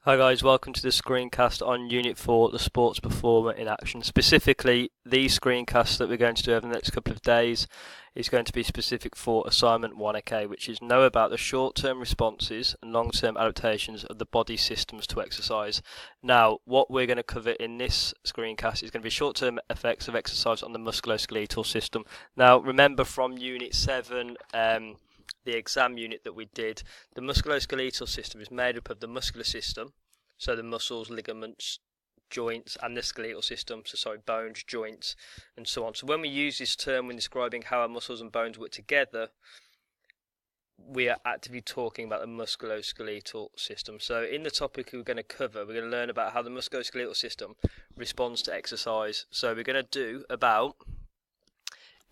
Hi guys, welcome to the screencast on Unit 4, the Sports Performer in Action. Specifically, these screencasts that we're going to do over the next couple of days is going to be specific for Assignment 1, which is know about the short-term responses and long-term adaptations of the body systems to exercise. Now, what we're going to cover in this screencast is going to be short-term effects of exercise on the musculoskeletal system. Now, remember from Unit 7, the exam unit that we did, the musculoskeletal system is made up of the muscular system, so the muscles, ligaments, joints, and the skeletal system, bones, joints, and so on. So when we use this term when describing how our muscles and bones work together, we are actively talking about the musculoskeletal system. So in the topic we're going to cover, we're going to learn about how the musculoskeletal system responds to exercise. So we're going to do about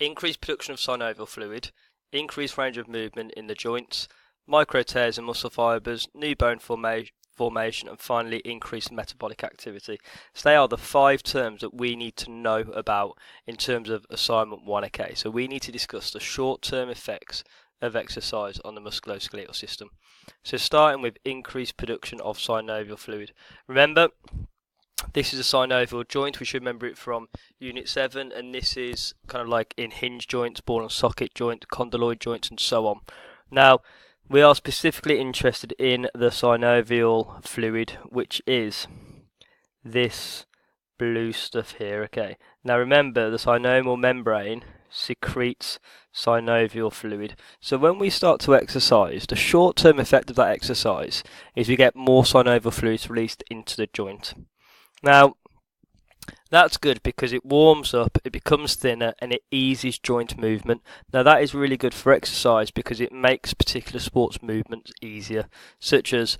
increased production of synovial fluid, increased range of movement in the joints, micro tears in muscle fibres, new bone formation, and finally increased metabolic activity. So they are the 5 terms that we need to know about in terms of Assignment 1. So we need to discuss the short-term effects of exercise on the musculoskeletal system. So starting with increased production of synovial fluid. Remember, this is a synovial joint. We should remember it from Unit 7, and this is kind of like in hinge joints, ball and socket joints, condyloid joints, and so on. Now, we are specifically interested in the synovial fluid, which is this blue stuff here. Now remember, the synovial membrane secretes synovial fluid. So when we start to exercise, the short-term effect of that exercise is we get more synovial fluid released into the joint. Now, that's good because it warms up, it becomes thinner, and it eases joint movement. Now, that is really good for exercise because it makes particular sports movements easier, such as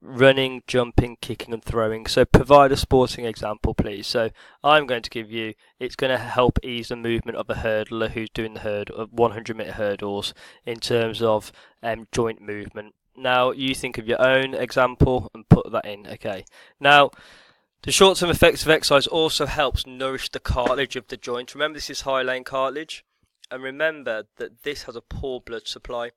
running, jumping, kicking, and throwing. So, provide a sporting example, please. So, I'm going to give you, it's going to help ease the movement of a hurdler who's doing the 100-meter hurdles in terms of joint movement. Now, you think of your own example and put that in, Now, the short-term effects of exercise also helps nourish the cartilage of the joint. Remember, this is hyaline cartilage, and remember that this has a poor blood supply,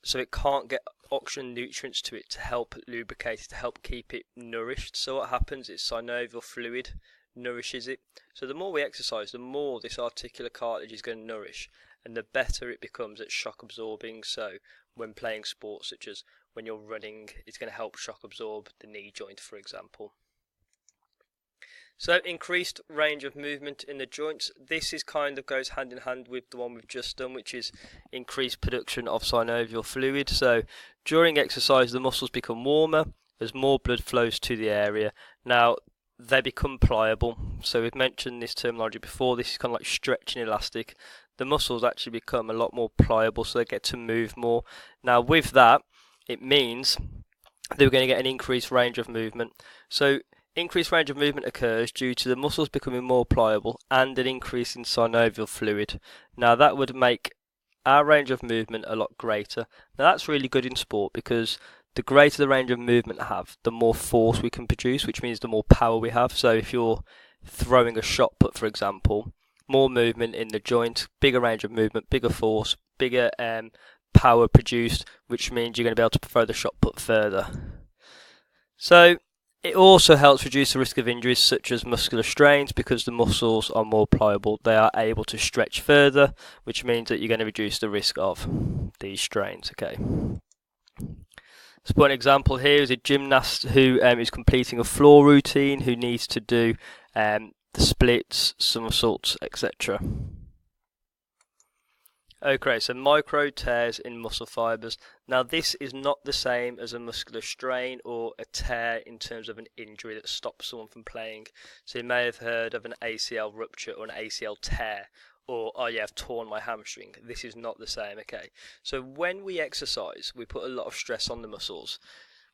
so it can't get oxygen and nutrients to it to help lubricate it, to help keep it nourished. So what happens is synovial fluid nourishes it. So the more we exercise, the more this articular cartilage is going to nourish, and the better it becomes at shock absorbing. So when playing sports, such as when you're running, it's going to help shock absorb the knee joint, for example. So increased range of movement in the joints. This is kind of goes hand in hand with the one we've just done, which is increased production of synovial fluid. So during exercise, the muscles become warmer as more blood flows to the area. Now, they become pliable. So we've mentioned this terminology before. This is kind of like stretching elastic. The muscles actually become a lot more pliable, so they get to move more. Now, with that, it means that we're going to get an increased range of movement. So increased range of movement occurs due to the muscles becoming more pliable and an increase in synovial fluid. Now that would make our range of movement a lot greater. Now that's really good in sport because the greater the range of movement I have, the more force we can produce, which means the more power we have. So if you're throwing a shot put, for example, more movement in the joint, bigger range of movement, bigger force, bigger power produced, which means you're going to be able to throw the shot put further. So it also helps reduce the risk of injuries such as muscular strains because the muscles are more pliable. They are able to stretch further, which means that you're going to reduce the risk of these strains. So one example here is a gymnast who is completing a floor routine who needs to do the splits, somersaults, etc. Okay, so micro tears in muscle fibres. Now this is not the same as a muscular strain or a tear in terms of an injury that stops someone from playing. So you may have heard of an ACL rupture or an ACL tear, or oh yeah, I've torn my hamstring. This is not the same, So when we exercise, we put a lot of stress on the muscles.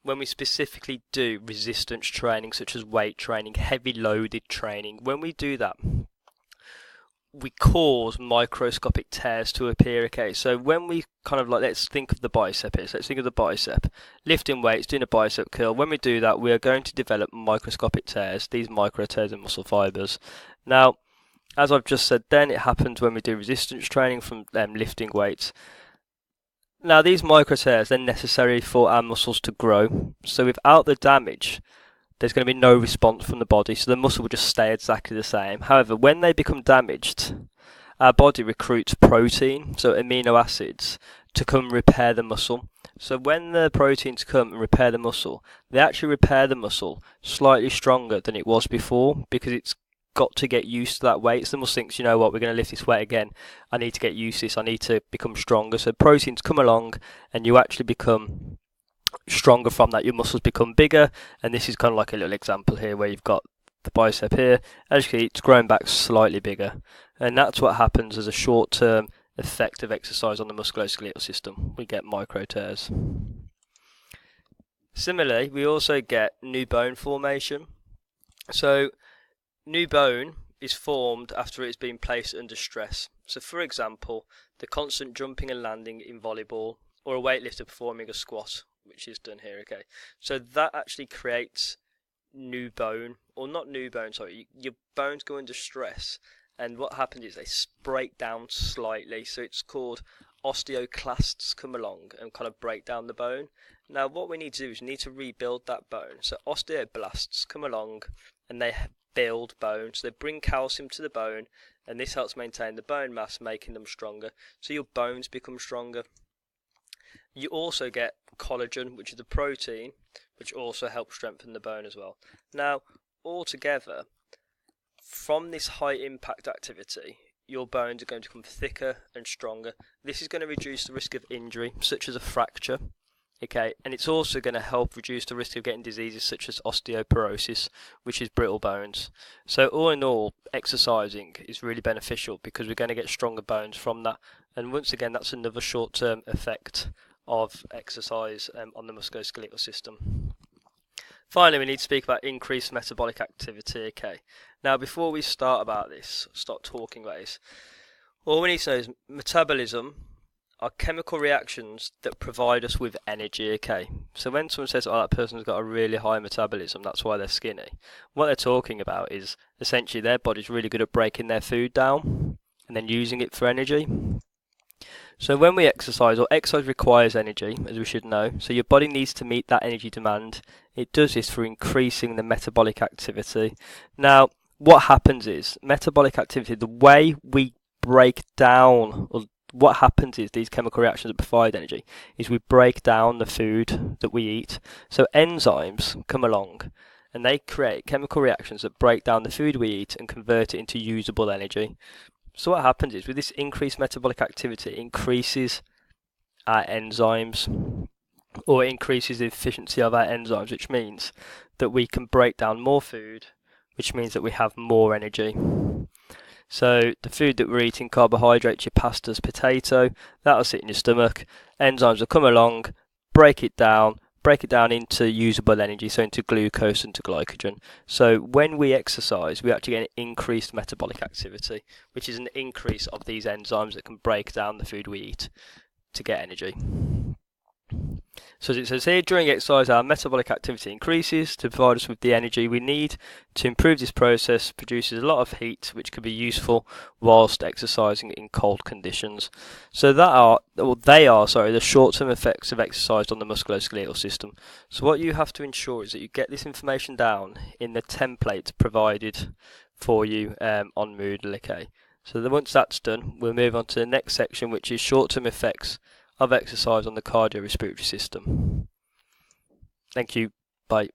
When we specifically do resistance training, such as weight training, heavy loaded training, when we do that, we cause microscopic tears to appear. So when we kind of like, let's think of the bicep here. So let's think of the bicep. Lifting weights, doing a bicep curl. When we do that, we are going to develop microscopic tears, these micro tears in muscle fibres. Now, as I've just said then, it happens when we do resistance training from lifting weights. Now these micro tears are necessary for our muscles to grow. So without the damage, there's going to be no response from the body, so the muscle will just stay exactly the same. However, when they become damaged, our body recruits protein, so amino acids, to come repair the muscle. So when the proteins come and repair the muscle, they actually repair the muscle slightly stronger than it was before, because it's got to get used to that weight. So the muscle thinks, you know what, we're going to lift this weight again. I need to get used to this. I need to become stronger. So proteins come along and you actually become stronger from that. Your muscles become bigger, and this is kind of like a little example here where you've got the bicep here. As you can see, it's grown back slightly bigger, and that's what happens as a short-term effect of exercise on the musculoskeletal system. We get micro tears. Similarly, we also get new bone formation. So new bone is formed after it's been placed under stress. So for example, the constant jumping and landing in volleyball, or a weightlifter performing a squat, which is done here, okay. So that actually creates new bone, or not new bone, sorry, your bones go under stress, and what happens is they break down slightly, so it's called osteoclasts come along and kind of break down the bone. Now what we need to do is we need to rebuild that bone. So osteoblasts come along and they build bone, so they bring calcium to the bone, and this helps maintain the bone mass, making them stronger, so your bones become stronger. You also get collagen, which is a protein, which also helps strengthen the bone as well. Now, altogether, from this high impact activity, your bones are going to become thicker and stronger. This is going to reduce the risk of injury, such as a fracture, okay, and it's also going to help reduce the risk of getting diseases such as osteoporosis, which is brittle bones. So all in all, exercising is really beneficial because we're going to get stronger bones from that, and once again, that's another short-term effect of exercise on the musculoskeletal system. Finally, we need to speak about increased metabolic activity. Okay, now before we start talking about this, all we need to know is metabolism are chemical reactions that provide us with energy. Okay, so when someone says, oh, that person's got a really high metabolism, that's why they're skinny, what they're talking about is essentially their body's really good at breaking their food down and then using it for energy. So when we exercise, or exercise requires energy, as we should know, so your body needs to meet that energy demand. It does this through increasing the metabolic activity. Now, what happens is, metabolic activity, the way we break down, or what happens is these chemical reactions that provide energy, is we break down the food that we eat. So enzymes come along, and they create chemical reactions that break down the food we eat and convert it into usable energy. So what happens is, with this increased metabolic activity, it increases our enzymes, or it increases the efficiency of our enzymes, which means that we can break down more food, which means that we have more energy. So the food that we're eating, carbohydrates, your pastas, potato, that'll sit in your stomach. Enzymes will come along, break it down into usable energy, so into glucose and to glycogen. So when we exercise, we actually get an increased metabolic activity, which is an increase of these enzymes that can break down the food we eat to get energy. So as it says here, during exercise our metabolic activity increases to provide us with the energy we need to improve this process, produces a lot of heat which can be useful whilst exercising in cold conditions. So they are the short-term effects of exercise on the musculoskeletal system. So what you have to ensure is that you get this information down in the template provided for you on Moodle. Okay. So once that's done, we'll move on to the next section, which is short-term effects of exercise on the cardiorespiratory system. Thank you. Bye.